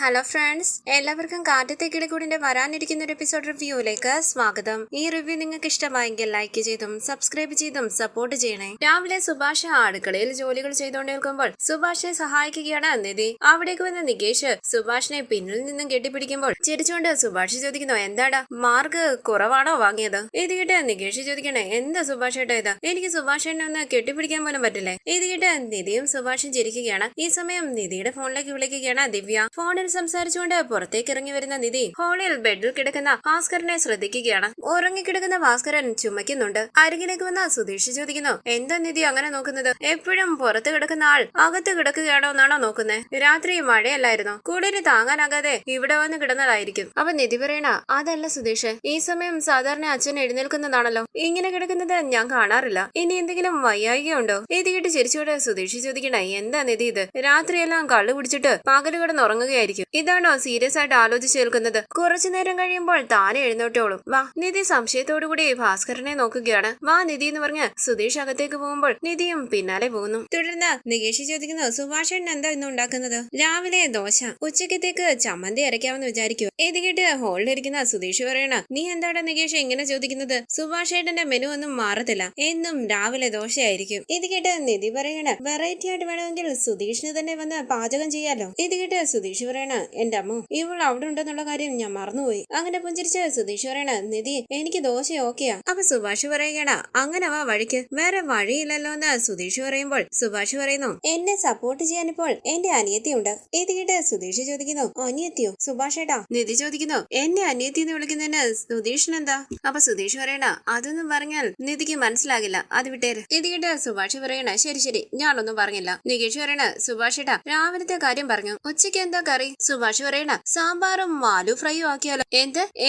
Hello friends, എല്ലാവർക്കും കാറ്റത്തെ കിളിക്കൂടിന്റെ വരാനിരിക്കുന്ന ഒരു എപ്പിസോഡ് റിവ്യൂയിലേക്ക് സ്വാഗതം. ഈ റിവ്യൂ നിങ്ങൾക്ക് ഇഷ്ടമായെങ്കിൽ ലൈക്ക് ചെയ്തും സബ്സ്ക്രൈബ് ചെയ്തും സപ്പോർട്ട് ചെയ്യണേ. രാവിലെ സുഭാഷ് അടുക്കളയിൽ ജോലികൾ ചെയ്തുകൊണ്ട് നിൽക്കുമ്പോൾ സുഭാഷിനെ സഹായിക്കുകയാണ് നിധി. അവിടേക്ക് വന്ന നികേഷ് സുഭാഷിനെ പിന്നിൽ നിന്നും കെട്ടിപ്പിടിക്കുമ്പോൾ ചിരിച്ചുകൊണ്ട് സുഭാഷ് ചോദിക്കുന്നു, എന്താടാ മാർക്ക് കുറവാണോ വാങ്ങിയത്? ഇത് കേട്ട് നികേഷ് ചോദിക്കണേ, എന്താ സുഭാഷ് ഏട്ടാ ഇത്? എനിക്ക് സുഭാഷിനെ ഒന്ന് കെട്ടിപ്പിടിക്കാൻ പോലും പറ്റില്ലേ? ഇത് കേട്ട് നിധിയും സുഭാഷും ചിരിക്കുകയാണ്. ഈ സമയം നിധിയുടെ ഫോണിലേക്ക് വിളിക്കുകയാണ് ദിവ്യ. ഫോണിൽ സംസാരിച്ചുകൊണ്ട് പുറത്തേക്ക് ഇറങ്ങി വരുന്ന നിധി ഹാളിൽ ബെഡിൽ കിടക്കുന്ന ഭാസ്കരനെ ശ്രദ്ധിക്കുകയാണ്. ഉറങ്ങിക്കിടക്കുന്ന ഭാസ്കരൻ ചുമയ്ക്കുന്നുണ്ട്. അരികിലേക്ക് വന്ന സുധീഷ് ചോദിക്കുന്നു, എന്താ നിധി അങ്ങനെ നോക്കുന്നത്? എപ്പോഴും പുറത്ത് കിടക്കുന്ന ആൾ അകത്ത് കിടക്കുകയാണോ എന്നാണോ നോക്കുന്നത്? രാത്രി മഴയല്ലായിരുന്നോ? കൂടിന് താങ്ങാനാകാതെ ഇവിടെ വന്ന് കിടന്നതായിരിക്കും. അപ്പൊ നിധി പറയണ, അതല്ല സുധീഷ്, ഈ സമയം സാധാരണ അച്ഛൻ എഴുന്നേൽക്കുന്നതാണല്ലോ, ഇങ്ങനെ കിടക്കുന്നത് ഞാൻ കാണാറില്ല. ഇനി എന്തെങ്കിലും വയ്യായികയുണ്ടോ? ഇത് കേട്ട് ചിരിച്ചോട് സുധീഷ് ചോദിക്കണ, എന്താ നിധി ഇത്? രാത്രിയെല്ലാം കള്ളു കുടിച്ചിട്ട് പകല് കിടന്ന് ഉറങ്ങുകയായിരിക്കും. ഇതാണോ സീരിയസ് ആയിട്ട് ആലോചിച്ച് നിൽക്കുന്നത്? കുറച്ചു നേരം കഴിയുമ്പോൾ താനെ എഴുന്നോട്ടോളും. വാ. നിധി സംശയത്തോടുകൂടി ഭാസ്കരനെ നോക്കുകയാണ്. വാ നിധി എന്ന് പറഞ്ഞ് സുധീഷ് അകത്തേക്ക് പോകുമ്പോൾ നിധിയും പിന്നാലെ പോകുന്നു. തുടർന്ന് നികേഷ് ചോദിക്കുന്നു, സുഭാഷൻ എന്താ ഇന്ന് ഉണ്ടാക്കുന്നത്? രാവിലെ ദോശ, ഉച്ചക്കത്തേക്ക് ചമ്മന്തി അരയ്ക്കാമെന്ന് വിചാരിക്കുക. ഇത് കേട്ട് ഹോളിലിരിക്കുന്ന സുധീഷ് പറയണ, നീ എന്താണ് നികേഷ് ഇങ്ങനെ ചോദിക്കുന്നത്? സുഭാഷ് ഏട്ടന്റെ മെനു ഒന്നും മാറത്തില്ല, എന്നും രാവിലെ ദോശയായിരിക്കും. ഇത് കേട്ട് നിധി പറയണ, വെറൈറ്റി ആയിട്ട് വേണമെങ്കിൽ സുധീഷിന് തന്നെ വന്ന് പാചകം ചെയ്യാലോ. ഇത് കേട്ട് സുധീഷ് പറയണ, എന്റെ അമ്മ ഇവൾ അവിടെ ഉണ്ടെന്നുള്ള കാര്യം ഞാൻ മറന്നുപോയി. അങ്ങനെ പുഞ്ചിരിച്ച് സുധീഷ് പറയണ, നിധി എനിക്ക് ദോശ ഓക്കെയാ. അപ്പൊ സുഭാഷ് പറയുകയാണ്, അങ്ങനെ വാ വഴിക്ക്, വേറെ വഴിയില്ലല്ലോ എന്ന് സുധീഷ് പറയുമ്പോൾ സുഭാഷ് പറയുന്നു, എന്നെ സപ്പോർട്ട് ചെയ്യാൻ ഇപ്പോൾ എന്റെ അനിയത്തിയുണ്ട്. ഇത് കേട്ട് സുധീഷ് ചോദിക്കുന്നു, അനിയത്തിയോ സുഭാഷ് ഏട്ടാ? നിധി ചോദിക്കുന്നു, എന്നെ അനിയത്തി എന്ന് വിളിക്കുന്നതിന് സുധീഷിന് എന്താ? അപ്പൊ സുധീഷ് പറയണ, അതൊന്നും പറഞ്ഞാൽ നിധിക്ക് മനസ്സിലാകില്ല, അത് വിട്ടേര്. ഇത് കേട്ട് സുഭാഷ് പറയണ, ശരി ശരി ഞാനൊന്നും പറഞ്ഞില്ല. നികേഷ് പറയണ, സുഭാഷ് ഏട്ടാ രാവിലത്തെ കാര്യം പറഞ്ഞു, ഉച്ചയ്ക്ക് എന്താ കറി? സുഭാഷ് പറയണ, സാമ്പാറും ആലു ഫ്രൈയും ആക്കിയാലോ.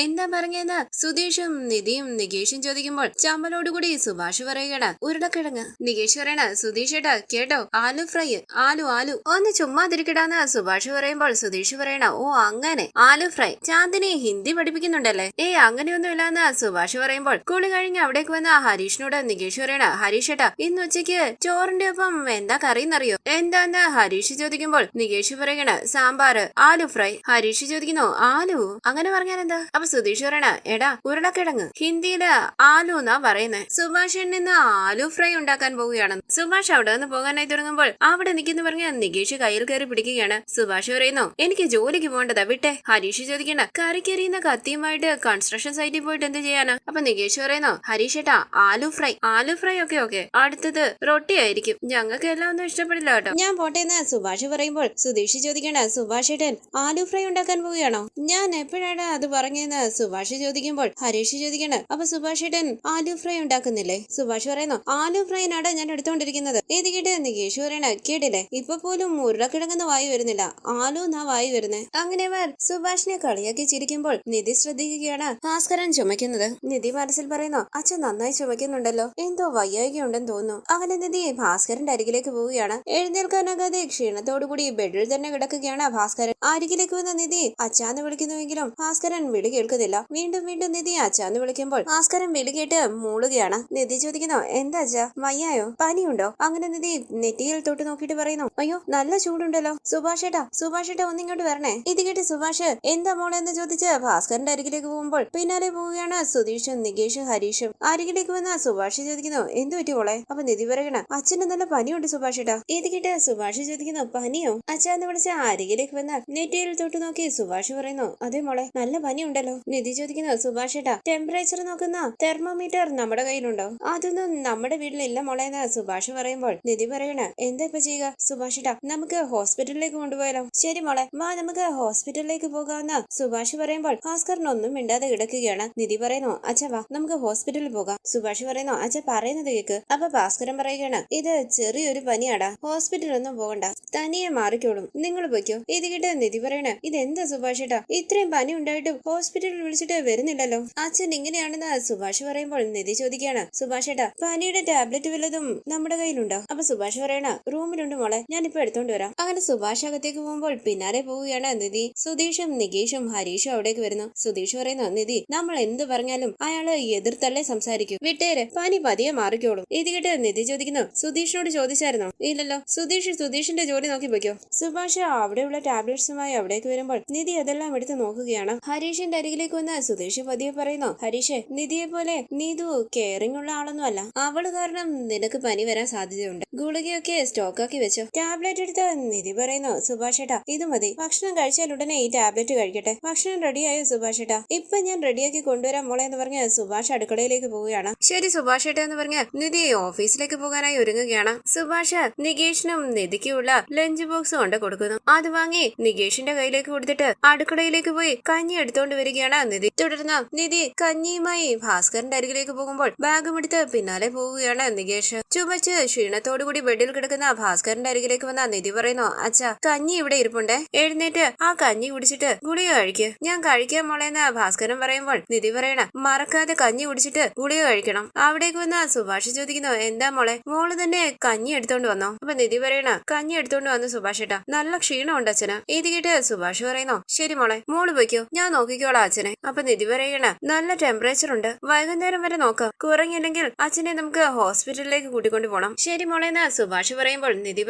എന്താ പറഞ്ഞെന്ന് സുധീഷും നിധിയും നികേഷും ചോദിക്കുമ്പോൾ ചമ്മലോടുകൂടി സുഭാഷ് പറയുകയാണ്, ഉരുളക്കിഴങ്ങ്. നികേഷ് പറയണ, സുധീഷ് ഏട്ടാ കേട്ടോ, ആലു ഫ്രൈ, ആലു ഒന്ന് ചുമ്മാതിരിക്കടാന്ന് സുഭാഷ് പറയുമ്പോൾ സുധീഷ് പറയണ, ഓ അങ്ങനെ ആലു ഫ്രൈ. ചാന്ദിനി ഹിന്ദി പഠിപ്പിക്കുന്നുണ്ടല്ലേ? അങ്ങനെയൊന്നും ഇല്ലാന്ന് സുഭാഷ് പറയുമ്പോൾ കുളി കഴിഞ്ഞ് അവിടേക്ക് വന്ന ഹരീഷിനോട് നികേഷ് പറയണ, ഹരീഷ് ഏട്ടാ ഇന്ന് ഉച്ചയ്ക്ക് ചോറിന്റെ ഒപ്പം എന്താ കറിയെന്നറിയോ? എന്താന്ന് ഹരീഷ് ചോദിക്കുമ്പോൾ നികേഷ് പറയണ, സാമ്പാറ് ആലു ഫ്രൈ. ഹരീഷ് ചോദിക്കുന്നു, ആലു അങ്ങനെ പറഞ്ഞാൽ എന്താ? അപ്പൊ സുധീഷ് പറയണ, എടാ ഉരുളക്കിഴങ്ങ്, ഹിന്ദിയില് ആലു എന്നാ പറയുന്നേ. സുഭാഷിൽ നിന്ന് ആലു ഫ്രൈ ഉണ്ടാക്കാൻ പോവുകയാണ്. സുഭാഷ് അവിടെ നിന്ന് പോകാനായി തുടങ്ങുമ്പോൾ അവിടെ നിൽക്കുന്നു പറഞ്ഞ നികേഷ് കയ്യിൽ കയറി പിടിക്കുകയാണ്. സുഭാഷ് പറയുന്നു, എനിക്ക് ജോലിക്ക് പോകേണ്ടതാ വിട്ടെ. ഹരീഷ് ചോദിക്കണ, കറിക്കരിയുന്ന കത്തിയുമായിട്ട് കൺസ്ട്രക്ഷൻ സൈറ്റിൽ പോയിട്ട് എന്ത് ചെയ്യാനാ? അപ്പൊ നികേഷ് പറയുന്നു, ഹരീഷ് ഏട്ടാ ആലു ഫ്രൈ ഒക്കെ അടുത്തത് റൊട്ടി ആയിരിക്കും, ഞങ്ങൾക്ക് എല്ലാം ഒന്നും ഇഷ്ടപ്പെടില്ല കേട്ടോ, ഞാൻ പോട്ടേന്ന് സുഭാഷ് പറയുമ്പോൾ സുധീഷ് ചോദിക്കണ, സുഭാഷ് ഏട്ടൻ ആലു ഫ്രൈ ഉണ്ടാക്കാൻ പോവുകയാണോ? ഞാൻ എപ്പോഴാണ് അത് പറഞ്ഞതെന്ന് സുഭാഷ് ചോദിക്കുമ്പോൾ ഹരീഷ് ചോദിക്കണ, അപ്പൊ സുഭാഷ് ഏട്ടൻ ആലു ഫ്രൈ ഉണ്ടാക്കുന്നില്ലേ? സുഭാഷ് പറയുന്നു, ആലു ഫ്രൈനാണ് ഞാൻ എടുത്തോണ്ടിരിക്കുന്നത്. ഇത് കേട്ട് നികേഷ് പറയണ, കേട്ടില്ലേ ഇപ്പൊ പോലും ഉരുളക്കിഴങ്ങുന്ന വായു വരുന്നില്ല, ആലു എന്നാ വായു വരുന്നേ. അങ്ങനെ അവർ സുഭാഷിനെ കളിയാക്കി ചിരിക്കുമ്പോൾ നിധി ശ്രദ്ധിക്കുകയാണ് ഭാസ്കരൻ ചുമക്കുന്നത്. നിധി മനസ്സിൽ പറയുന്നു, അച്ഛൻ നന്നായി ചുമക്കുന്നുണ്ടല്ലോ, എന്തോ വയ്യായികയുണ്ടെന്ന് തോന്നുന്നു. അങ്ങനെ നിധി ഭാസ്കരന്റെ അരികിലേക്ക് പോവുകയാണ്. എഴുന്നേൽക്കാനാകാതെ ക്ഷീണത്തോടുകൂടി ബെഡിൽ തന്നെ കിടക്കുകയാണ് ഭാസ്കരൻ. അരികിലേക്ക് വന്ന നിധി അച്ഛാന്ന് വിളിക്കുന്നുവെങ്കിലും ഭാസ്കരൻ വിളി കേൾക്കുന്നില്ല. വീണ്ടും നിധി അച്ഛാന്ന് വിളിക്കുമ്പോൾ ഭാസ്കരൻ വിളി കേട്ട് മൂളുകയാണ്. നിധി ചോദിക്കുന്നു, എന്താ അച്ഛാ വയ്യായോ, പനിയുണ്ടോ? അങ്ങനെ നിധി നെറ്റിയിൽ തൊട്ട് നോക്കിയിട്ട് പറയുന്നു, അയ്യോ നല്ല ചൂടുണ്ടല്ലോ. സുഭാഷ് ഏട്ടാ ഒന്നിങ്ങോട്ട് വരണേ. ഇത് കേട്ട് സുഭാഷ് എന്താ മോളെന്ന് ചോദിച്ച് ഭാസ്കരന്റെ അരികിലേക്ക് പോകുമ്പോൾ പിന്നാലെ പോവുകയാണ് സുധീഷും നികേഷും ഹരീഷും. അരികിലേക്ക് വന്ന സുഭാഷ് ചോദിക്കുന്നു, എന്തു പറ്റി മോളെ? അപ്പൊ നിധി പറയണ, അച്ഛന് നല്ല പനിയുണ്ട് സുഭാഷ് ഏട്ടാ. ഇത് കേട്ട് സുഭാഷ് ചോദിക്കുന്നു, പനിയോ? അച്ഛാന്ന് വിളിച്ച അരികിലേക്ക് വന്ന നെറ്റിയിൽ തൊട്ട് നോക്കി സുഭാഷ് പറയുന്നു, അതെ മോളെ നല്ല പനിയുണ്ടല്ലോ. നിധി ചോദിക്കുന്നു, സുഭാഷ് ഏട്ടാ ടെമ്പറേച്ചർ നോക്കുന്ന തെർമോമീറ്റർ നമ്മുടെ കയ്യിലുണ്ടോ? അതൊന്നും നമ്മുടെ വീട്ടിലില്ല മോളെ എന്ന് സുഭാഷ് പറയുമ്പോൾ നിധി പറയണ, എന്താ ഇപ്പൊ ചെയ്യുക സുഭാഷ് ഏട്ടാ, നമുക്ക് ഹോസ്പിറ്റലിലേക്ക് കൊണ്ടുപോയാലോ? ശരി മോളെ വാ നമുക്ക് ഹോസ്പിറ്റലിലേക്ക് പോകാമെന്ന് സുഭാഷ് പറയുമ്പോൾ ഭാസ്കരൻ ഒന്നും മിണ്ടാതെ കിടക്കുകയാണ്. നിധി പറയുന്നു, അച്ഛ വാ നമുക്ക് ഹോസ്പിറ്റലിൽ പോകാം. സുഭാഷ് പറയുന്നു, അച്ഛ പറയുന്നത് കേക്ക്. അപ്പൊ ഭാസ്കരൻ പറയുകയാണ്, ഇത് ചെറിയൊരു പനിയാടാ, ഹോസ്പിറ്റലൊന്നും പോകണ്ട, തനിയെ മാറിക്കോളും, നിങ്ങൾ പൊയ്ക്കോ. ഇത് കേട്ട് നിധി പറയണ, ഇതെന്താ സുഭാഷ് ഏട്ടാ ഇത്രയും പനി ഉണ്ടായിട്ടും ഹോസ്പിറ്റലിൽ വിളിച്ചിട്ട് വരുന്നില്ലല്ലോ? അച്ഛൻ ഇങ്ങനെയാണെന്ന് സുഭാഷ് പറയുമ്പോൾ നിധി ചോദിക്കുകയാണ്, സുഭാഷ് ഏട്ടാ പനിയുടെ ടാബ്ലറ്റ് വല്ലതും നമ്മുടെ കയ്യിലുണ്ടോ? അപ്പൊ സുഭാഷ് പറയണ, റൂമിലുണ്ട് മോളെ, ഞാനിപ്പോ എടുത്തോണ്ട് വരാം. അങ്ങനെ സുഭാഷ് അകത്തേക്ക് പോകുമ്പോൾ പിന്നാലെ പോവുകയാണ് നിധി. സുധീഷും നികേഷും ഹരീഷും അവിടേക്ക് വരുന്നു. സുധീഷ് പറയുന്നു, നിധി നമ്മൾ എന്ത് പറഞ്ഞാലും അയാള് എതിർത്തല്ലേ സംസാരിക്കും, വിട്ടേര്, പനി പതിയെ മാറിക്കോളും. ഇത് കേട്ട് നിധി ചോദിക്കുന്നു, സുധീഷിനോട് ചോദിച്ചായിരുന്നോ? ഇല്ലല്ലോ. സുധീഷിന്റെ ജോലി നോക്കി പോയിക്കോ. സുഭാഷ് അവിടെയുള്ള ടാബ്ലറ്റ് പേപ്പേഴ്സുമായി അവിടേക്ക് വരുമ്പോൾ നിധി അതെല്ലാം എടുത്ത് നോക്കുകയാണ്. ഹരീഷിന്റെ അരികിലേക്ക് വന്ന് സുധീഷ് പതിയെ പറയുന്നു, ഹരീഷ്, നിധിയെ പോലെ നീതു കെയറിംഗ് ഉള്ള ആളൊന്നും അല്ല. അവള് കാരണം നിനക്ക് പനി വരാൻ സാധ്യതയുണ്ട്. ഗുളികയൊക്കെ സ്റ്റോക്കാക്കി വെച്ചോ. ടാബ്ലറ്റ് എടുത്ത് നിധി പറയുന്നു, സുഭാഷ് ഏട്ടാ ഇത് മതി. ഭക്ഷണം കഴിച്ചാൽ ഉടനെ ഈ ടാബ്ലറ്റ് കഴിക്കട്ടെ. ഭക്ഷണം റെഡിയായോ സുഭാഷ് ഏട്ടാ? ഇപ്പൊ ഞാൻ റെഡിയാക്കി കൊണ്ടുവരാൻ മോളെ എന്ന് പറഞ്ഞ് സുഭാഷ് അടുക്കളയിലേക്ക് പോവുകയാണ്. ശരി സുഭാഷ് ഏട്ടാ എന്ന് പറഞ്ഞ് നിധി ഓഫീസിലേക്ക് പോകാനായി ഒരുങ്ങുകയാണ്. സുഭാഷ് നികേഷിനും നിധിക്കുമുള്ള ലഞ്ച് ബോക്സ് കൊണ്ട് കൊടുക്കുന്നു. അത് വാങ്ങി നികേഷിന്റെ കയ്യിലേക്ക് കൊടുത്തിട്ട് അടുക്കളയിലേക്ക് പോയി കഞ്ഞി എടുത്തോണ്ട് വരികയാണ് നിധി. തുടർന്ന് നിധി കഞ്ഞിയുമായി ഭാസ്കറിന്റെ അരികിലേക്ക് പോകുമ്പോൾ ബാഗും എടുത്ത് പിന്നാലെ പോവുകയാണ് നികേഷ്. ചുമച്ച് ക്ഷീണത്തോടുകൂടി ബെഡിൽ കിടക്കുന്ന ഭാസ്കറിന്റെ അരികിലേക്ക് വന്ന നിധി പറയുന്നു, അച്ഛാ കഞ്ഞി ഇവിടെ ഇരിപ്പുണ്ടേ, എഴുന്നേറ്റ് ആ കഞ്ഞി കുടിച്ചിട്ട് ഗുളിക കഴിക്ക്. ഞാൻ കഴിക്കാൻ മോളേന്ന് ഭാസ്കരൻ പറയുമ്പോൾ നിധി പറയണ, മറക്കാതെ കഞ്ഞി കുടിച്ചിട്ട് ഗുളിക കഴിക്കണം. അവിടേക്ക് വന്ന സുഭാഷ് ചോദിക്കുന്നു, എന്താ മോളെ, മോള് തന്നെ കഞ്ഞി എടുത്തോണ്ട് വന്നോ? അപ്പൊ നിധി പറയണ, കഞ്ഞി എടുത്തോണ്ട് വന്നു സുഭാഷ് ഏട്ടാ, നല്ല ക്ഷീണമുണ്ട് അച്ഛന്. ഇത് കേട്ട് സുഭാഷ് പറയുന്നു, ശരി മോളെ, മോള് പോയിക്കോ, ഞാൻ നോക്കിക്കോളാം അച്ഛനെ. അപ്പൊ നിധി പറയണ, നല്ല ടെമ്പറേച്ചർ ഉണ്ട്, വൈകുന്നേരം വരെ നോക്കാം, കുറഞ്ഞില്ലെങ്കിൽ അച്ഛനെ നമുക്ക് ഹോസ്പിറ്റലിലേക്ക് കൂട്ടിക്കൊണ്ടു പോണം. ശരി മോളെന്ന് സുഭാഷ് പറയുമ്പോൾ നിധി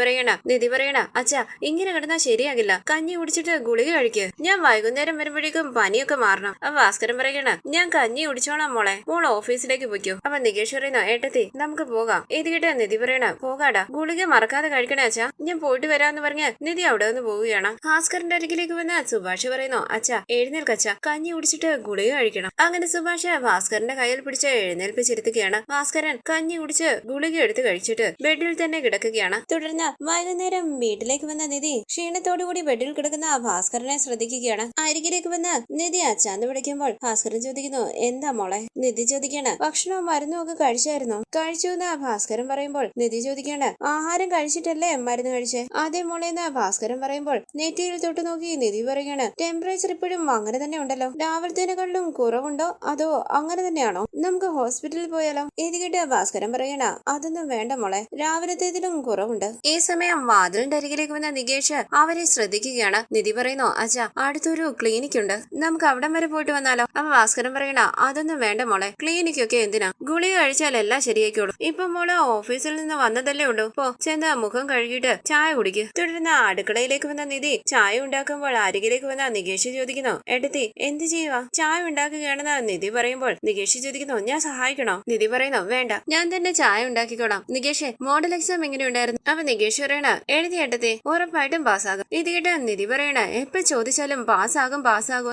പറയണ, അച്ഛാ ഇങ്ങനെ കിടന്നാൽ ശരിയാകില്ല, കഞ്ഞി കുടിച്ചിട്ട് ഗുളിക കഴിക്ക്. ഞാൻ വൈകുന്നേരം വരുമ്പോഴേക്കും പനിയൊക്കെ മാറണം. അപ്പൊ ഭാസ്കരൻ പറയണ, ഞാൻ കഞ്ഞി കുടിച്ചോളാം മോളെ, മോൾ ഓഫീസിലേക്ക് പോയിക്കോ. അപ്പൊ നികേഷ് പറയുന്നു, ഏട്ടത്തി നമുക്ക് പോകാം. ഇത് കേട്ട് നിധി പറയണ, പോകാടാ, ഗുളിക മറക്കാതെ കഴിക്കണേ അച്ഛാ, ഞാൻ പോയിട്ട് വരാന്ന് പറഞ്ഞ് നിധി അവിടെ നിന്ന് പോവുകയാണ്. ഭാസ്കറിന്റെ അരികിലേക്ക് വന്ന് സുഭാഷ് പറയുന്നു, അച്ഛാ എഴുന്നേൽക്കച്ഛാ, കഞ്ഞി കുടിച്ചിട്ട് ഗുളിക കഴിക്കണം. അങ്ങനെ സുഭാഷ് ഭാസ്കറിന്റെ കയ്യിൽ പിടിച്ച് എഴുന്നേൽപ്പിച്ചിരുത്തുകയാണ്. ഭാസ്കരൻ കഞ്ഞി കുടിച്ച് ഗുളിക എടുത്ത് കഴിച്ചിട്ട് ബെഡിൽ തന്നെ കിടക്കുകയാണ്. തുടർന്ന് വൈകുന്നേരം വീട്ടിലേക്ക് വന്ന നിധി ക്ഷീണത്തോടുകൂടി ബെഡിൽ കിടക്കുന്ന ഭാസ്കരനെ ശ്രദ്ധിക്കുകയാണ്. അരികിലേക്ക് വന്ന് നിധി അച്ഛാന്ന് വിളിക്കുമ്പോൾ ഭാസ്കരൻ ചോദിക്കുന്നു, എന്താ മോളെ? നിധി ചോദിക്കാണ്, ഭക്ഷണവും മരുന്നും ഒക്കെ കഴിച്ചായിരുന്നു? കഴിച്ചു എന്ന് ഭാസ്കരൻ പറയുമ്പോൾ നിധി ചോദിക്കാണ്, ആഹാരം കഴിച്ചിട്ടല്ലേ മരുന്ന് കഴിച്ചേ? അതേ മോളെന്ന് ഭാസ്കരൻ പറയുമ്പോൾ നെറ്റിയിൽ തൊട്ട് നോക്കി നിധി പറയുകയാണ്, ടെമ്പറേച്ചർ ഇപ്പോഴും അങ്ങനെ തന്നെ ഉണ്ടല്ലോ, രാവിലത്തേനെക്കാളും കുറവുണ്ടോ അതോ അങ്ങനെ തന്നെയാണോ? നമുക്ക് ഹോസ്പിറ്റലിൽ പോയാലോ? ഇത് കേട്ട് ഭാസ്കരൻ പറയണ, അതൊന്നും വേണ്ട മോളെ, രാവിലത്തേതിലും കുറവുണ്ട്. ഈ സമയം വാതിലിന്റെ അരികിലേക്ക് വന്ന നികേഷ് അവരെ ശ്രദ്ധിക്കുകയാണ്. നിധി പറയുന്നു, അച്ഛാ അടുത്തൊരു ക്ലിനിക് ഉണ്ട്, നമുക്ക് അവിടം വരെ പോയിട്ട് വന്നാലോ? അപ്പൊ ഭാസ്കരൻ പറയണ, അതൊന്നും വേണ്ട മോളെ, ക്ലിനിക്കൊക്കെ എന്തിനാ, ഗുളിക കഴിച്ചാൽ എല്ലാം ശരിയാക്കിയോളൂ. ഇപ്പൊ മോള് ഓഫീസിൽ നിന്ന് വന്നതല്ലേ ഉള്ളൂ, പോ ചെന്ന് മുഖം കഴുകിയിട്ട് ചായ കുടിക്ക്. തുടർന്ന് അടുക്കളയിലേക്ക് വന്ന നിധി ചായ ഉണ്ടാക്കുമ്പോൾ അരികിലേക്ക് വന്ന നികേഷ് ചോദിക്കുന്നു, ഏട്ടത്തി എന്ത് ചെയ്യുക? ചായ ഉണ്ടാക്കുകയാണെന്ന് നിധി പറയുമ്പോൾ നികേഷ് ചോദിക്കുന്നു, ഞാൻ സഹായിക്കണോ? നിധി പറയുന്നു, വേണ്ട, ഞാൻ തന്നെ ചായ ഉണ്ടാക്കിക്കോളാം. നികേഷ് മോഡൽ എക്സാം എങ്ങനെയുണ്ടായിരുന്നു? അപ്പൊ നികേഷ് പറയണ, എഴുതി ഏട്ടത്തി ഉറപ്പായിട്ടും പാസ്സാകും. ഇത് കേട്ട് നിധി പറയണ, എപ്പോ ചോദിച്ചാലും പാസ്സാകും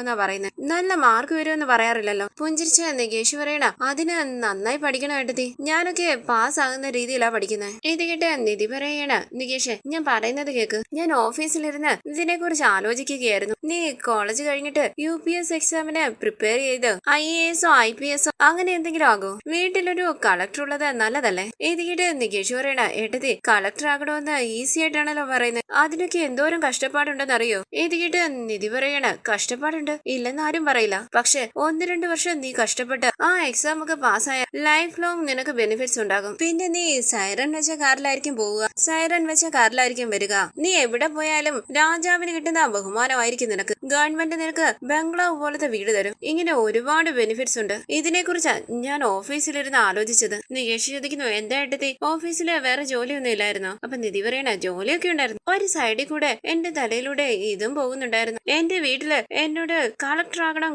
എന്നാ പറയുന്നത്, നല്ല മാർക്ക് വരുമെന്ന് പറയാറില്ലല്ലോ. പുഞ്ചിരിച്ച നികേഷ് പറയണ, അതിന് നന്നായി പഠിക്കണം ഏട്ടത്തി, ഞാനൊക്കെ പാസ്സാകുന്ന രീതിയിലാ പഠിക്കുന്നത്. ഇത് കേട്ട് നിധി പറയണ, നികേഷ് ഞാൻ പറയുന്നത് കേക്ക്, ഞാൻ ഓഫീസിലിരുന്ന് ഇതിനെ കുറിച്ച് ആലോചിക്കുകയായിരുന്നു. നീ കോളേജ് കഴിഞ്ഞിട്ട് UPS എക്സാമിന് പ്രിപ്പയർ ചെയ്ത് IAS IPS അങ്ങനെ എന്തെങ്കിലും ആകോ? വീട്ടിലൊരു കളക്ടർ ഉള്ളത് നല്ലതല്ലേ? ഇത് കേട്ട് നികേഷ് പറയണ, ഏട്ടത്തി കളക്ടർ ആകണമെന്ന് ഈസി ആയിട്ടാണല്ലോ പറയുന്നത്, അതിനൊക്കെ എന്തോരം കഷ്ടപ്പാടുണ്ടെന്ന് അറിയോ? ഇത് കേട്ട് നിധി പറയണ, കഷ്ടപ്പാടുണ്ട് ഇല്ലെന്നാരും പറയില്ല, പക്ഷെ 1-2 വർഷം നീ കഷ്ടപ്പെട്ട് ആ എക്സാം ഒക്കെ പാസ്സായ ലൈഫ് ലോങ് നിനക്ക് ബെനിഫിറ്റ്സ് ഉണ്ടാകും. പിന്നെ നീ സൈറൻ വെച്ച കാറിലായിരിക്കും പോവുക, സൈറൻ വെച്ച കാറിലായിരിക്കും വരിക, നീ എവിടെ പോയാലും രാജാവിന് കിട്ടുന്ന ബഹുമാനമായിരിക്കും നിനക്ക്, ഗവൺമെന്റ് നിനക്ക് ബംഗ്ലാവ് പോലത്തെ വീട് തരും, ഇങ്ങനെ ഒരുപാട് ബെനിഫിറ്റ്സ് ഉണ്ട്. ഇതിനെ കുറിച്ചാ ഞാൻ ഓഫീസിലിരുന്ന് ആലോചിച്ചത്. നികേഷ് ചോദിക്കുന്നു, എന്താ ഏട്ടത്തി ഓഫീസില് വേറെ ജോലിയൊന്നും ഇല്ലായിരുന്നോ? അപ്പൊ നിധി പറയണ, ജോലിയൊക്കെ ഉണ്ടായിരുന്നു, ഒരു സൈഡിൽ കൂടെ എന്റെ തലയിലൂടെ ഇതും പോകുന്നുണ്ടായിരുന്നു. എന്റെ വീട്ടില് എന്നോട് കളക്ടർ ആകണം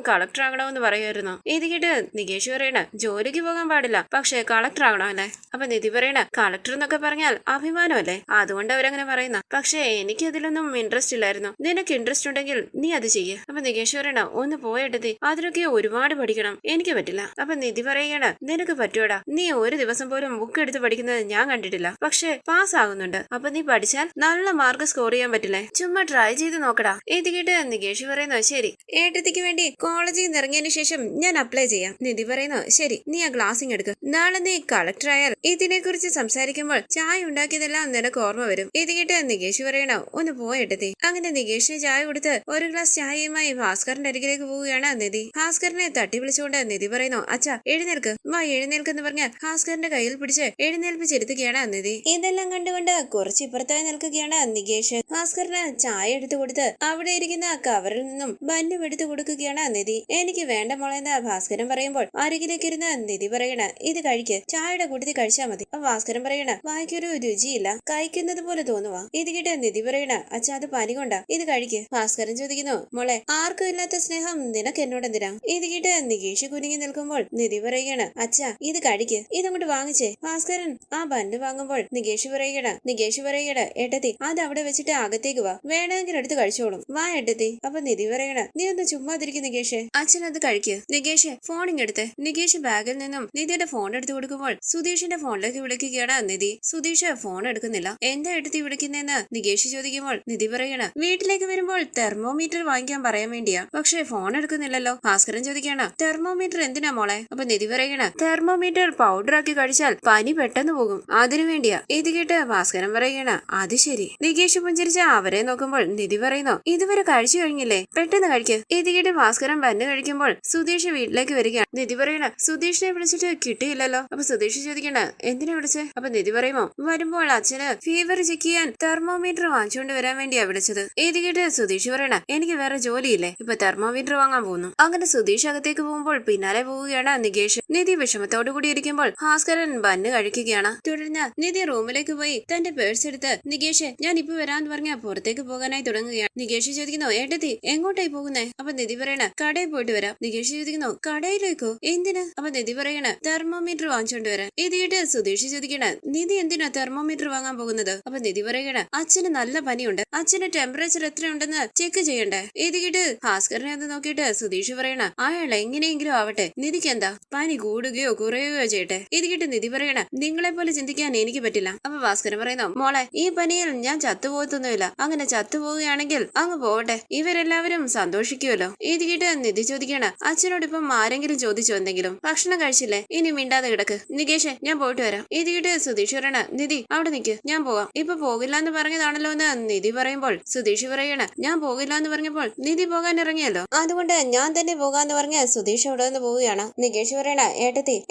എന്ന് പറയുമായിരുന്നു. ഇത് കേട്ട് നികേഷ് പറയണ, ജോലിക്ക് പോകാൻ പാടില്ല, പക്ഷെ കളക്ടർ ആകണം അല്ലേ? അപ്പൊ നിധി പറയണ, കളക്ടർ എന്നൊക്കെ പറഞ്ഞാൽ അഭിമാനമല്ലേ, അതുകൊണ്ട് അവരങ്ങനെ പറയുന്ന, പക്ഷെ എനിക്ക് അതിലൊന്നും ഇൻട്രസ്റ്റ് ഇല്ലായിരുന്നു. നിനക്ക് ഇൻട്രസ്റ്റ് ഉണ്ടെങ്കിൽ നീ അത് ചെയ്യ്. അപ്പൊ നികേഷ് പറയണ, ഒന്ന് പോയെടുത്തി, അതിനൊക്കെ ഒരുപാട് പഠിക്കണം, എനിക്ക് പറ്റില്ല. അപ്പൊ നിധി പറയണ, നിനക്ക് പറ്റുവാടാ, നീ ഒരു ദിവസം പോലും ബുക്ക് എടുത്ത് പഠിക്കുന്നത് ഞാൻ കണ്ടിട്ടില്ല, പക്ഷെ പാസ് ആകുന്നുണ്ട്. അപ്പൊ നീ പഠിച്ചാൽ നല്ല മാർക്ക് സ്കോർ ചെയ്യാൻ പറ്റില്ലേ, ചുമ്മാ ട്രൈ ചെയ്ത് നോക്കടാ. ഇത് കേട്ട് നികേഷ് പറയുന്നു, ശരി ഏട്ടത്തിക്ക് വേണ്ടി കോളേജിൽ നിന്ന് ഇറങ്ങിയതിനു ശേഷം ഞാൻ അപ്ലൈ ചെയ്യാം. നിധി പറയുന്നു, ശരി നീ ആ ഗ്ലാസിങ് എടുക്ക്, നാളെ നീ കളക്ടർ ആയാൽ ഇതിനെ കുറിച്ച് സംസാരിക്കുമ്പോൾ ചായ ഉണ്ടാക്കിയതെല്ലാം നിനക്ക് ഓർമ്മ വരും. ഇത് കേട്ട് നികേഷ് പറയണ, ഒന്ന് പോയെടുത്തി. അങ്ങനെ നികേഷിന് ചായ കൊടുത്ത് ഒരു ഗ്ലാസ് ചായയുമായി ഭാസ്കറിന്റെ അരികിലേക്ക് പോവുകയാണ് നിധി. ഭാസ്കറിനെ തട്ടി വിളിച്ചുകൊണ്ട് നിധി പറയുന്നു, അച്ഛാ എഴുന്നേൽക്ക്, വാ എഴുന്നേൽക്കെന്ന് പറഞ്ഞ് ഭാസ്കറിന്റെ കയ്യിൽ പിടിച്ച് എഴുന്നേൽപ്പിച്ചിരുത്തുകയാണ് നിധി. ഇതെല്ലാം കണ്ടുകൊണ്ട് കുറച്ച് ഇപ്പുറത്തായി നിൽക്കുകയാണ് നികേഷ്. ഭാസ്കറിന് ചായ എടുത്തു കൊടുത്ത് അവിടെ ഇരിക്കുന്ന കവറിൽ നിന്നും ബന്നും എടുത്തു കൊടുക്കുകയാണ് നിധി. എനിക്ക് വേണ്ട മോളെന്ന് ഭാസ്കരൻ പറയുമ്പോൾ അരികിലേക്ക് ഇരുന്ന് നിധി പറയണ, ഇത് കഴിക്ക്, ചായയുടെ കൂട്ടത്തിൽ കഴിച്ചാൽ മതി. ഭാസ്കരൻ പറയണ, വായിക്കൊരു രുചിയില്ല, കഴിക്കുന്നത് പോലെ തോന്നുവാ. ഇത് കേട്ട് നിധി പറയണ, അച്ഛാ അത് പനി കൊണ്ട, വേണ്ട ഇത് കഴിക്ക്. ഭാസ്കരൻ ചോദിക്കുന്നു, മോളെ ആർക്കും ഇല്ലാത്ത സ്നേഹം നിനക്ക് എന്നോടെന്തിനാ? ഇത് കേട്ട് നികേഷ് കുനിങ്ങി നിൽക്കുമ്പോൾ നിധി പറയുകയാണ്, അച്ഛാ ഇത് കഴിക്ക്, ഇതങ്ങോട്ട് വാങ്ങിച്ചേ. ഭാസ്കരൻ ആ ബണ്ട് വാങ്ങുമ്പോൾ നികേഷ് പറയുകയാണ്, ഏട്ടത്തി അത് അവിടെ വെച്ചിട്ട് അകത്തേക്ക് വാ, വേണമെങ്കിൽ എടുത്ത് കഴിച്ചോളും, വാ ഏട്ടത്തി. അപ്പൊ നിധി പറയണ, നീ ഒന്ന് ചുമ്മാതിരിക്കും നികേഷ്, അച്ഛൻ അത് കഴിക്ക്. നികേഷ് ഫോണിങ് എടുത്ത്. നികേഷ് ബാഗിൽ നിന്നും നിധിയുടെ ഫോൺ എടുത്ത് കൊടുക്കുമ്പോൾ സുധീഷിന്റെ ഫോണിലേക്ക് വിളിക്കുകയാണ് നിധി. സുധീഷ് ഫോൺ എടുക്കുന്നില്ല. എന്താ എടുത്തി വിളിക്കുന്നതെന്ന് നികേഷ് ചോദിക്കുമ്പോൾ നിധി പറയണ, വീട്ടിലേക്ക് വരുമ്പോൾ തെർമോമീറ്റർ വാങ്ങിക്കാൻ പറയാൻ വേണ്ടിയാ, പക്ഷെ ഫോൺ എടുക്കുന്നില്ലല്ലോ. ഭാസ്കരൻ ചോദിക്കുകയാണ്, തെർമോമീറ്റർ എന്തിനാ മോളെ? അപ്പൊ നിധി പറയണ, തെർമോമീറ്റർ പൗഡർ ആക്കി കഴിച്ചാൽ പനി പെട്ടെന്ന് പോകും, അതിനു വേണ്ടിയാ. ഇത് കേട്ട് ഭാസ്കരൻ പറയണ, അത് ശരി. നികേഷ് പുഞ്ചിരിച്ച അവരെ നോക്കുമ്പോൾ നിധി പറയുന്നു, ഇതുവരെ കഴിച്ചു കഴിഞ്ഞില്ലേ, പെട്ടെന്ന് കഴിക്ക്. ഇത് കേട്ട് ഭാസ്കരൻ ബന്ന് കഴിക്കുമ്പോൾ സുധീഷ് വീട്ടിലേക്ക് വരികയാണ്. നിധി പറയണ, സുധീഷിനെ വിളിച്ചിട്ട് കിട്ടിയില്ലല്ലോ. അപ്പൊ സുധീഷ് ചോദിക്കണ്ട, എന്തിനാ വിളിച്ചേ? അപ്പൊ നിധി പറയുമോ, വരുമ്പോൾ അച്ഛന് ഫീവർ ചെക്ക് ചെയ്യാൻ തെർമോമീറ്റർ വാങ്ങിച്ചുകൊണ്ട് വരാൻ വേണ്ടിയാ വിളിച്ചത്. ഇത് കേട്ട് സുധീഷ് പറയണ, എനിക്ക് വേറെ ജോലിയില്ലേ, ഇപ്പൊ തെർമോമീറ്റർ വാങ്ങാൻ പോകുന്നു. അങ്ങനെ സുധീഷ് അകത്തേക്ക് പോകുമ്പോൾ പിന്നാലെ പോവുകയാണ് നികേഷ്. നിധി വിഷമത്തോടു കൂടി ഇരിക്കുമ്പോൾ ഭാസ്കരൻ ബന്ന് കഴിക്കുകയാണ്. തുടർന്ന് നിധി റൂമിലേക്ക് പോയി തന്റെ പേഴ്സ് എടുത്ത്, നികേഷ് ഞാൻ ഇപ്പൊ വരാന്ന് പറഞ്ഞ പുറത്തേക്ക് പോകാനായി തുടങ്ങുകയാണ്. നികേഷ് ചോദിക്കുന്നു, ഏട്ടത്തി എങ്ങോട്ടായി പോകുന്നേ? അപ്പൊ നിധി പറയണ, കടയിൽ പോയിട്ട് വരാം. നികേഷ് ചോദിക്കുന്നു, കടയിലേക്കോ? എന്തിന്? അപ്പൊ നിധി പറയണ, തെർമോമീറ്റർ വാങ്ങിച്ചോണ്ട് വരാൻ. ഇത് കേട്ട് സുധീഷ് ചോദിക്കണ, നിധി എന്തിനാ തെർമോമീറ്റർ വാങ്ങാൻ പോകുന്നത്? അപ്പൊ നിധി പറയണ, അച്ഛന് നല്ല പനിയുണ്ട്, അച്ഛന് ടെമ്പറേച്ചർ എത്രയുണ്ടെന്ന് ചെക്ക് ചെയ്യണ്ടേ. ഇത് കേട്ട് ഭാസ്കരനെ അത് നോക്കിയിട്ട് സുധീഷ് പറയണ, അയാൾ എങ്ങനെയെങ്കിലും ആവട്ടെ, നിധിക്ക് എന്താ പനി കൂടുകയോ കുറയുകയോ ചെയ്യട്ടെ. ഇത് കേട്ട് നിധി പറയണ, നിങ്ങളെ പോലെ ചിന്തിക്കാൻ എനിക്ക് പറ്റില്ല. അപ്പൊ ഭാസ്കരൻ പറയുന്നു, മോളെ ഈ പനിയിൽ ഞാൻ ചത്തുപോകത്തൊന്നുമില്ല, അങ്ങനെ ചത്തുപോവുകയാണെങ്കിൽ അങ്ങ് പോവട്ടെ, ഇവരെല്ലാവരും സന്തോഷിക്കുമല്ലോ. ഇത് കേട്ട് നിധി ചോദിക്കണ, അച്ഛനോട് ഇപ്പം ആരെങ്കിലും ചോദിച്ചോ എന്തെങ്കിലും? ഭക്ഷണം കഴിച്ചില്ലേ? ഇനി മിണ്ടാതെ കിടക്ക്. നികേഷ് ഞാൻ പോയിട്ട് വരാം. ഇത് കേട്ട് സുധീഷ് പറയണ, നിധി അവിടെ നിക്ക്, ഞാൻ പോവാം. ഇപ്പൊ പോകില്ല എന്ന് പറഞ്ഞതാണല്ലോ എന്ന് നിധി പറയുമ്പോൾ സുധീഷ് പറയണ, ഞാൻ പോകില്ല എന്ന് പറഞ്ഞപ്പോൾ നിധി പോകാൻ ഇറങ്ങിയല്ലോ, അതുകൊണ്ട് ഞാൻ തന്നെ പോകാന്ന് പറഞ്ഞ് സുധീഷ് അവിടെ നിന്ന് പോവുകയാണ്. നികേഷ് പറയണ,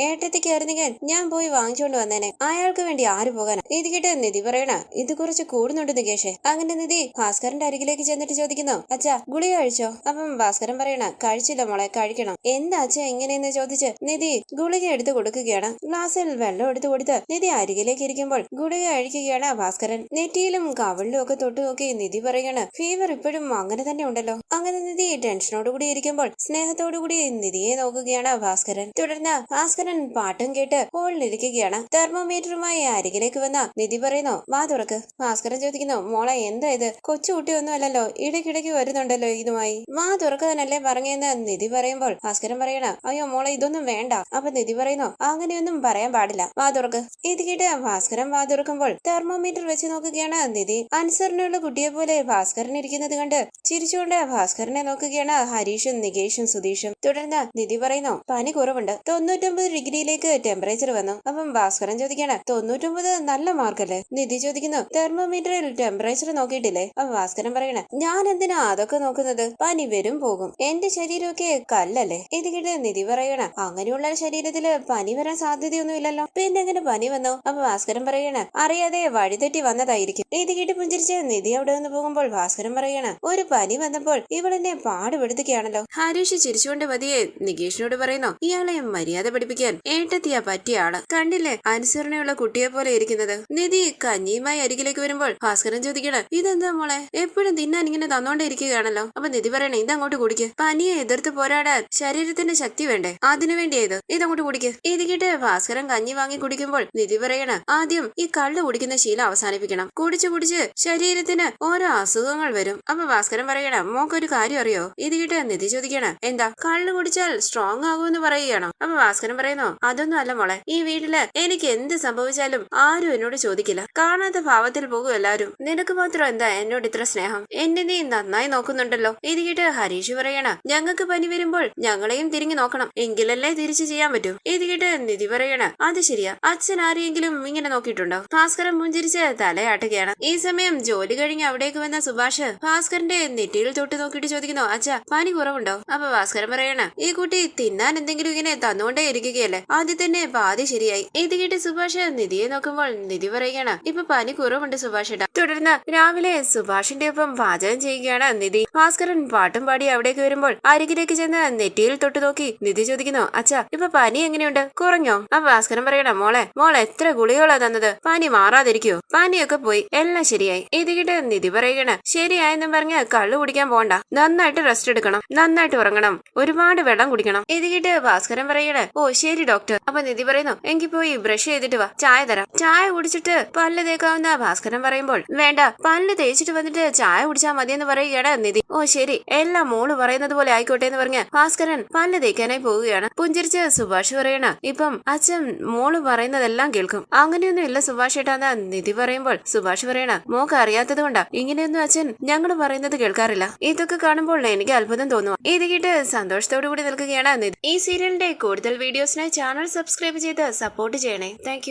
ഏട്ടത്തിക്ക് ആയിരുന്നെങ്കിൽ ഞാൻ പോയി വാങ്ങിച്ചോണ്ട് വന്നേനെ, അയാൾക്ക് വേണ്ടി ആര് പോകാനാ? ഇത് കേട്ട് നിധി പറയണ, ഇത് കുറച്ച് കൂടുന്നുണ്ട് നികേഷ്. അങ്ങനെ നിധി ഭാസ്കരന്റെ അരികിലേക്ക് ചെന്നിട്ട് ചോദിക്കുന്നു, അച്ഛാ ഗുളിക കഴിച്ചോ? അപ്പം ഭാസ്കരൻ പറയണ, കഴിച്ചില്ല മോളെ, കഴിക്കണം. എന്താ അച്ഛാ എങ്ങനെയെന്ന് ചോദിച്ച് നിധി ഗുളിക എടുത്ത് കൊടുക്കുകയാണ്. ഗ്ലാസ്സിൽ വെള്ളം എടുത്തു കൊടുത്ത് നിധി അരികിലേക്ക് ഇരിക്കുമ്പോൾ ഗുളിക കഴിക്കുകയാണ് ഭാസ്കരൻ. നെറ്റിയിലും കവിളിലും ഒക്കെ തൊട്ടു നോക്കി നിധി പറയാണ്, ഫീവർ ഇപ്പോഴും അങ്ങനെ തന്നെ ഉണ്ടല്ലോ. അങ്ങനെ നിധി ടെൻഷനോടുകൂടി ഇരിക്കുമ്പോൾ സ്നേഹത്തോടുകൂടി നിധിയെ നോക്കുകയാണ് ഭാസ്കരൻ. തുടർന്ന് ഭാസ്കരൻ പാട്ടും കേട്ട് ഹോളിലിരിക്കുകയാണ്. തെർമോമീറ്ററുമായി അരികിലേക്ക് വന്ന നിധി പറയുന്നു, വാ തുറക്ക്. ഭാസ്കരൻ ചോദിക്കുന്നു, മോളെ എന്താ ഇത്? കൊച്ചുകുട്ടിയൊന്നും അല്ലല്ലോ, ഇടയ്ക്കിടയ്ക്ക് വരുന്നുണ്ടല്ലോ ഇതുമായി, വാ തുറക്കാനല്ലേ പറഞ്ഞെന്ന് നിധി പറയുമ്പോൾ ഭാസ്കരൻ പറയണ, അയ്യോ മോളെ ഇതൊന്നും വേണ്ട. അപ്പൊ നിധി പറയുന്നു, അങ്ങനെയൊന്നും പറയാൻ പാടില്ല, വാ തുറക്ക്. ഇത് കേട്ട് ഭാസ്കരൻ വാ തുറക്കുമ്പോൾ തെർമോമീറ്റർ വെച്ച് നോക്കുകയാണ് നിധി. അനുസരണയുള്ള കുട്ടിയെ പോലെ ഭാസ്കരൻ ഇരിക്കുന്നത് കണ്ട് ചിരിച്ചുകൊണ്ട് ഭാസ്കരനെ നോക്കുകയാണ് ഹരീഷും നികേഷും സുധീഷും. തുടർന്ന് നിധി പറയുന്നു, പനി കുറവുണ്ട്, 99 ഡിഗ്രിയിലേക്ക് ടെമ്പറേച്ചർ വന്നു. അപ്പം ഭാസ്കരൻ ചോദിക്കാണ്, 99 നല്ല മാർക്കല്ലേ? നിധി ചോദിക്കുന്നു, തെർമോമീറ്ററിൽ ടെമ്പറേച്ചർ നോക്കിയിട്ടില്ലേ? അപ്പൊ ഭാസ്കരൻ പറയണ, ഞാൻ എന്തിനാ അതൊക്കെ നോക്കുന്നത്, പനി വരും പോകും, എന്റെ ശരീരമൊക്കെ കല്ലല്ലേ. ഇത് കേട്ട് നിധി പറയണ, അങ്ങനെയുള്ള ശരീരത്തില് പനി വരാൻ സാധ്യതയൊന്നുമില്ലല്ലോ, പിന്നെ എങ്ങനെ പനി വന്നു? അപ്പൊ ഭാസ്കരൻ പറയണ, അറിയാതെ വഴിതെറ്റി വന്നതായിരിക്കും. ഇത് കേട്ട് പുഞ്ചിരിച്ച് നിധി അവിടെ നിന്ന് പോകുമ്പോൾ ഭാസ്കരൻ പറയണ, ഒരു പനി വന്നപ്പോൾ ഇവളെന്നെ പാടുപെടുത്തുകയാണല്ലോ. ഹരീഷ് ചിരിച്ചുകൊണ്ട് പതിയെ നികേഷിനോട് പറയുന്നു, ഇയാളെ മര്യാദ പഠിപ്പിക്കാൻ ഏട്ടത്തിയാ പറ്റിയ ആള്, കണ്ടില്ലേ അനുസരണയുള്ള കുട്ടിയെ പോലെ ഇരിക്കുന്നത്. നിധി കഞ്ഞിയുമായി അരികിലേക്ക് വരുമ്പോൾ ഭാസ്കരൻ ചോദിക്കണ, ഇതെന്താ മോളെ എപ്പോഴും തിന്നാൻ ഇങ്ങനെ തന്നോണ്ടേ ഇരിക്കുകയാണല്ലോ? അപ്പൊ നിധി പറയണ, ഇതങ്ങോട്ട് കുടിക്ക്, പനിയെ എതിർത്ത് പോരാടാൻ ശരീരത്തിന് ശക്തി വേണ്ടേ, അതിനു വേണ്ടിയത്, ഇതങ്ങോട്ട് കുടിക്ക്. ഇത് കേട്ട് ഭാസ്കരൻ കഞ്ഞി വാങ്ങി കുടിക്കുമ്പോൾ നിധി പറയണ, ആദ്യം ഈ കള്ളു കുടിക്കുന്ന ശീലം അവസാനിപ്പിക്കണം, കുടിച്ച് കുടിച്ച് ശരീരത്തിന് ഓരോ അസുഖങ്ങൾ വരും. അപ്പൊ ഭാസ്കരൻ പറയണ, മോക്കൊരു കാര്യം അറിയോ? ഇത് കേട്ട് നിധി ചോദിക്കണ, എന്താ? കള്ളു കുടിച്ചാൽ സ്ട്രോങ് ആകുമെന്ന് പറയുകയാണോ? അപ്പൊ ഭാസ്കരൻ പറയുന്നു, അതൊന്നും അല്ല മോളെ, ഈ വീട്ടില് എനിക്ക് എന്ത് സംഭവിച്ചാലും ആരും എന്നോട് ചോദിക്കില്ല, കാണാത്ത ഭാവത്തിൽ പോകും എല്ലാരും, നിനക്ക് മാത്രം എന്താ എന്നോട് ഇത്ര സ്നേഹം, എന്നെ നീ നന്നായി നോക്കുന്നുണ്ടല്ലോ. ഇത് കേട്ട് ഹരീഷ് പറയണ, ഞങ്ങൾക്ക് പനി വരുമ്പോൾ ഞങ്ങളെയും തിരിഞ്ഞു നോക്കണം, എങ്കിലല്ലേ തിരിച്ചു ചെയ്യാൻ പറ്റൂ. ഇത് കേട്ട് നിധി പറയണ, അത് ശരിയാ, അച്ഛൻ ആരെയെങ്കിലും ഇങ്ങനെ നോക്കിയിട്ടുണ്ടോ? ഭാസ്കരൻ പുഞ്ചിരിച്ച് തലയാട്ടുകയാണ്. ഈ സമയം ജോലി കഴിഞ്ഞ് അവിടേക്ക് വന്ന സുഭാഷ് ഭാസ്കരന്റെ നെറ്റിയിൽ തൊട്ട് നോക്കിയിട്ട് ചോദിക്കുന്നു, അച്ഛാ പനി കുറവുണ്ടോ? അപ്പൊ ഭാസ്കരൻ പറയണ, ഈ കുട്ടി തിന്നാൻ എന്തെങ്കിലും ഇങ്ങനെ തന്നുകൊണ്ടേ ഇരിക്കുകയല്ലേ, ആദ്യം തന്നെ പാതി ശരിയായി. ഇത് കേട്ട് സുഭാഷ് നിധിയെ നോക്കുമ്പോൾ നിധി പറയുകയാണ്, ഇപ്പൊ പനി കുറവുണ്ട് സുഭാഷേട്ടാ. തുടർന്ന് രാവിലെ സുഭാഷിന്റെ ഒപ്പം പാചകം ചെയ്യുകയാണ് നിധി. ഭാസ്കരൻ പാട്ടും പാടി അവിടേക്ക് വരുമ്പോൾ അരികിലേക്ക് ചെന്ന് നെറ്റിയിൽ തൊട്ട് നോക്കി നിധി ചോദിക്കുന്നു, അച്ഛാ ഇപ്പൊ പനി എങ്ങനെയുണ്ട്, കുറഞ്ഞോ? അപ്പൊ ഭാസ്കരൻ പറയണ, മോളെ എത്ര ഗുളികളാ തന്നത്, പനി മാറാതിരിക്കോ? പനിയൊക്കെ പോയി, എല്ലാം ശരിയായി. ഇത് കേട്ട് നിധി പറയണ, പറയണ ശരിയായെന്നും പറഞ്ഞ് കള്ളു കുടിക്കാൻ പോണ്ട, നന്നായിട്ട് റെസ്റ്റ് എടുക്കണം, നന്നായിട്ട് ഉറങ്ങണം, ഒരുപാട് വെള്ളം കുടിക്കണം. ഇത് കേട്ട് ഭാസ്കരൻ പറയണ ഓ ശരി ഡോക്ടർ. അപ്പൊ നിധി പറയുന്നു എങ്കിൽ പോയി ബ്രഷ് ചെയ്തിട്ട് വാ, ചായ തരാം. ചായ കുടിച്ചിട്ട് പല്ല് തേക്കാവുന്ന ഭാസ്കരൻ പറയുമ്പോൾ വേണ്ട, പല്ല് തേച്ചിട്ട് വന്നിട്ട് ചായ കുടിച്ചാൽ മതിയെന്ന് പറയുകയാണ് നിധി. ഓ ശരി, എല്ലാം മോള് പറയുന്നത് പോലെ ആയിക്കോട്ടെ എന്ന് പറഞ്ഞ് ഭാസ്കരൻ പല്ല് തേക്കാനായി പോവുകയാണ്. പുഞ്ചിരിച്ച് സുഭാഷ് പറയണ ഇപ്പം അച്ഛൻ മോള് പറയുന്നതെല്ലാം കേൾക്കും. അങ്ങനെയൊന്നും ഇല്ല സുഭാഷ് ഏട്ടാന്ന് നിധി പറയുമ്പോൾ സുഭാഷ് പറയണ മോക്ക് അറിയാത്തത് കൊണ്ടാ, ഇങ്ങനെയൊന്നും അച്ഛൻ ഞങ്ങൾ പറയുന്നത് കേൾക്കാറില്ല. ഇതൊക്കെ കാണുമ്പോൾ എനിക്ക് അത്ഭുതം തോന്നുക. ഇത് കേട്ട് സന്തോഷത്തോടു കൂടി നിൽക്കുകയാണ് നിധി. ഈ സീരിയലിന്റെ കൂടുതൽ വീഡിയോസിനായി ചാനൽ സബ്സ്ക്രൈബ് ചെയ്ത് സപ്പോർട്ട് ചെയ്യണേ. താങ്ക്